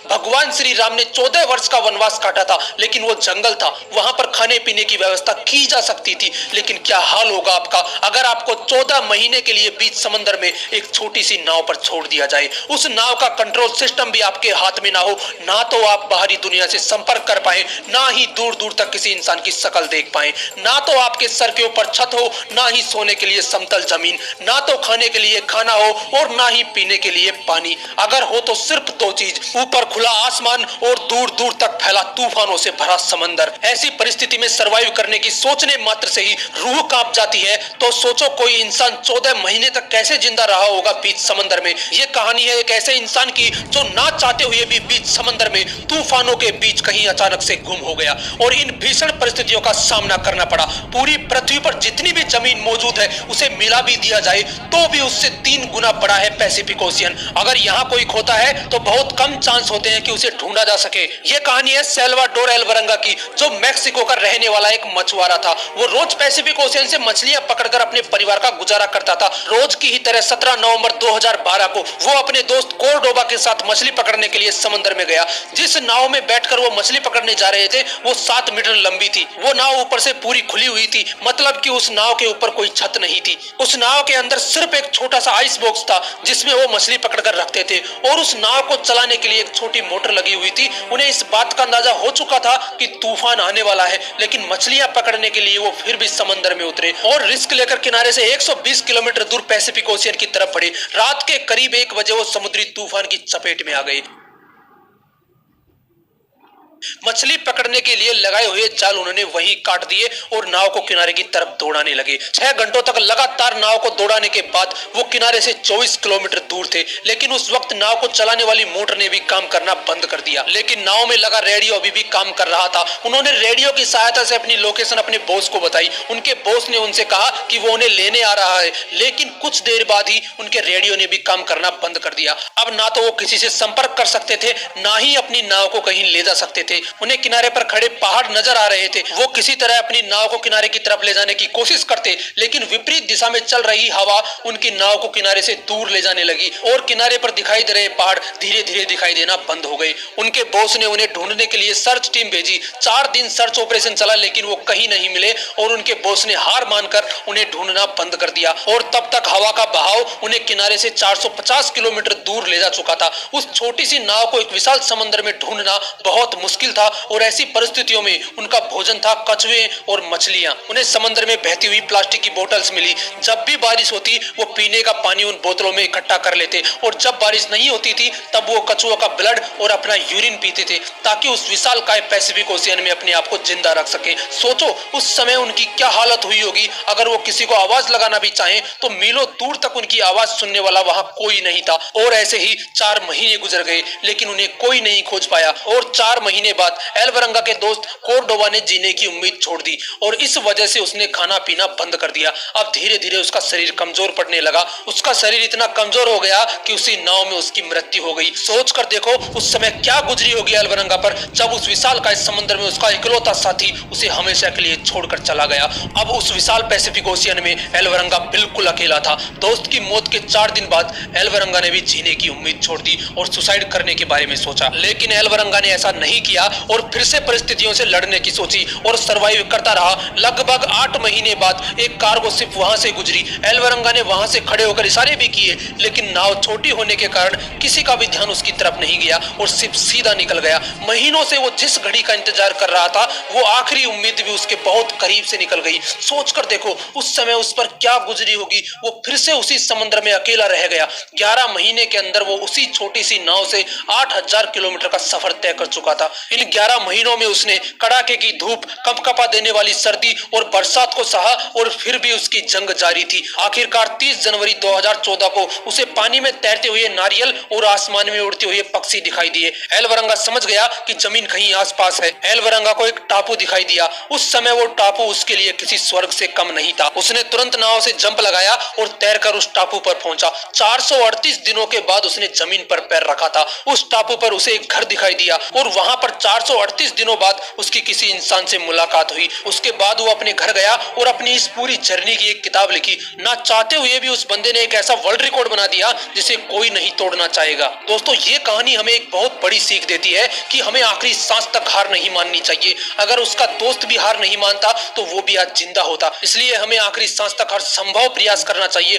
भगवान श्री राम ने 14 वर्ष का वनवास काटा था, लेकिन वो जंगल था, वहां पर खाने पीने की व्यवस्था की जा सकती थी। लेकिन क्या हाल होगा आपका अगर आपको 14 महीने के लिए बीच समंदर में एक छोटी सी नाव पर छोड़ दिया जाए। उस नाव का कंट्रोल सिस्टम भी आपके हाथ में ना हो, ना तो आप बाहरी दुनिया से संपर्क कर पाए, ना ही दूर दूर तक किसी इंसान की शक्ल देख पाए, ना तो आपके सर के ऊपर छत हो, ना ही सोने के लिए समतल जमीन, ना तो खाने के लिए खाना हो और ना ही पीने के लिए पानी। अगर हो तो सिर्फ दो चीज, ऊपर खुला आसमान और दूर दूर तक फैला तूफानों से भरा समंदर। ऐसी परिस्थिति में सरवाइव करने की सोचने मात्र से ही रूह कांप जाती है। तो सोचो कोई इंसान 14 महीने तक कैसे जिंदा रहा होगा बीच समंदर में। ये कहानी है एक ऐसे इंसान की जो ना चाहते हुए भी बीच समंदर में तूफानों के बीच कहीं अचानक से गुम हो गया और इन भीषण परिस्थितियों का सामना करना पड़ा। पूरी पृथ्वी पर जितनी भी जमीन मौजूद है उसे मिला भी दिया जाए तो भी उससे 3 गुना बड़ा है पैसिफिक ओशियन। अगर यहाँ कोई खोता है तो बहुत कम चांस होते हैं कि उसे ढूंढा जा सके। ये कहानी है सैल्वाडोर एल्वरंगा की, जो मैक्सिको का रहने वाला एक मछुआरा था। वो रोज पैसिफिक ओशियन से मछलियां पकड़कर अपने परिवार का गुजारा करता था। रोज की ही तरह 17 नवंबर 2012 को वो अपने दोस्त कोर्डोबा के साथ मछली पकड़ने के लिए समंदर में गया। जिस नाव में बैठकर वो मछली पकड़ने जा रहे थे वो 7 मीटर लंबी थी। वो नाव ऊपर से पूरी खुली हुई थी, मतलब कि उस नाव के ऊपर कोई छत नहीं थी। उस नाव के अंदर सिर्फ एक छोटा सा आइस बॉक्स था जिसमें वो मछली पकड़कर रखते थे और उस नाव को चलाने के लिए एक छोटी मोटर लगी हुई थी। उन्हें इस बात का अंदाजा हो चुका था कि तूफान आने वाला है, लेकिन मछलियां पकड़ने के लिए वो फिर भी समंदर में उतरे और रिस्क लेकर किनारे से 120 किलोमीटर दूर पैसिफिक ओशियन की तरफ बढ़े। रात के करीब 1 बजे वो समुद्री तूफान की चपेट में आ गए। मछली पकड़ने के लिए लगाए हुए जाल उन्होंने वहीं काट दिए और नाव को किनारे की तरफ दौड़ाने लगे। 6 घंटों तक लगातार नाव को दौड़ाने के बाद वो किनारे से 24 किलोमीटर दूर थे, लेकिन उस वक्त नाव को चलाने वाली मोटर ने भी काम करना बंद कर दिया। लेकिन नाव में लगा रेडियो अभी भी काम कर रहा था। उन्होंने रेडियो की सहायता से अपनी लोकेशन अपने बॉस को बताई। उनके बॉस ने उनसे कहा कि वो उन्हें लेने आ रहा है, लेकिन कुछ देर बाद ही उनके रेडियो ने भी काम करना बंद कर दिया। अब ना तो वो किसी से संपर्क कर सकते थे, ना ही अपनी नाव को कहीं ले जा सकते थे। उन्हें किनारे पर खड़े पहाड़ नजर आ रहे थे। वो किसी तरह अपनी नाव को किनारे की तरफ ले जाने की कोशिश करते, लेकिन विपरीत दिशा में चल रही हवा उनकी नाव को किनारे से दूर ले जाने लगी और किनारे पर दिखाई दे रहे पहाड़ धीरे धीरे दिखाई देना बंद हो गए। उनके बॉस ने उन्हें ढूंढने के लिए सर्च टीम भेजी। 4 दिन सर्च ऑपरेशन चला, लेकिन वो कहीं नहीं मिले और उनके बॉस ने हार मानकर उन्हें ढूंढना बंद कर दिया। और तब तक हवा का बहाव उन्हें किनारे से 450 किलोमीटर दूर ले जा चुका था। उस छोटी सी नाव को एक विशाल समंदर में ढूंढना बहुत मुश्किल था और ऐसी परिस्थितियों में उनका भोजन था कछुए और मछलियां। उन्हें समंदर में बहती हुई प्लास्टिक की बोतल्स मिली। जब भी बारिश होती वो पीने का पानी उन बोतलों में इकट्ठा कर लेते और जब बारिश नहीं होती थी तब वो कछुओं का ब्लड और अपना यूरिन पीते थे ताकि उस विशालकाय पैसिफिक ओशियन में अपने आप को जिंदा रख सके। सोचो उस समय उनकी क्या हालत हुई होगी। अगर वो किसी को आवाज लगाना भी चाहे तो मीलों दूर तक उनकी आवाज सुनने वाला वहां कोई नहीं था। और ऐसे ही 4 महीने गुजर गए, लेकिन उन्हें कोई नहीं खोज पाया। और 4 महीने बाद एल्वरंगा के दोस्त कोर्डोबा ने जीने की उम्मीद छोड़ दी और इस वजह से उसने खाना पीना बंद कर दिया। अब धीरे धीरे उसका शरीर कमजोर पड़ने लगा। उसका शरीर इतना कमजोर हो गया कि उसी नाव में उसकी मृत्यु हो गई। सोच कर देखो उस समय क्या गुजरी होगी एल्वरंगा पर, जब उस विशाल का समुद्र में उसका इकलौता साथी उसे हमेशा के लिए छोड़कर चला गया। अब उस विशाल पैसिफिक ओशियन में एल्वरंगा बिल्कुल अकेला था। दोस्त की मौत के 4 दिन बाद एल्वरंगा ने भी जीने की उम्मीद छोड़ दी और सुसाइड करने के बारे में सोचा, लेकिन एल्वरंगा ने ऐसा नहीं किया और फिर से परिस्थितियों से लड़ने की सोची और सरवाइव करता रहा। लगभग 8 महीने बाद एक कार्गो शिप वहां से गुजरी। एल्वरंगा ने वहां से खड़े होकर इशारे भी किए, लेकिन नाव छोटी होने के कारण किसी का भी ध्यान उसकी तरफ नहीं गया और शिप सीधा निकल गया। महीनों से वो जिस घड़ी का इंतजार कर रहा था वो आखिरी उम्मीद भी उसके बहुत करीब से निकल गई। सोचकर देखो उस समय उस पर क्या गुजरी होगी। वो फिर से उसी समंदर में अकेला रह गया। 11 महीने के अंदर वो उसी छोटी सी नाव से 8000 किलोमीटर का सफर तय कर चुका था। इन 11 महीनों में उसने कड़ाके की धूप, कंपकपा देने वाली सर्दी और बरसात को सहा और फिर भी उसकी जंग जारी थी। आखिरकार 30 जनवरी 2014 को उसे पानी में तैरते हुए नारियल और आसमान में उड़ते हुए पक्षी दिखाई दिए। एल्वरंगा समझ गया कि जमीन कहीं आसपास है। एल्वरंगा को एक टापू दिखाई दिया। उस समय वो टापू उसके लिए किसी स्वर्ग से कम नहीं था। उसने तुरंत नाव से जंप लगाया और तैरकर उस टापू पर पहुंचा। 438 दिनों के बाद उसने जमीन पर पैर रखा था। उस टापू पर उसे एक घर दिखाई दिया और वहां पर 438 दिनों बाद उसकी किसी इंसान से मुलाकात हुई। उसके बाद वो अपने घर गया और अपनी इस पूरी जर्नी की एक किताब लिखी। ना चाहते हुए भी उस बंदे ने एक ऐसा वर्ल्ड रिकॉर्ड बना दिया जिसे कोई नहीं तोड़ना चाहेगा। दोस्तों, ये कहानी हमें एक बहुत बड़ी सीख देती है कि हमें आखिरी सांस तक हार नहीं माननी चाहिए। अगर उसका दोस्त भी हार नहीं मानता तो वो भी आज जिंदा होता। इसलिए हमें आखिरी सांस तक हर संभव प्रयास करना चाहिए।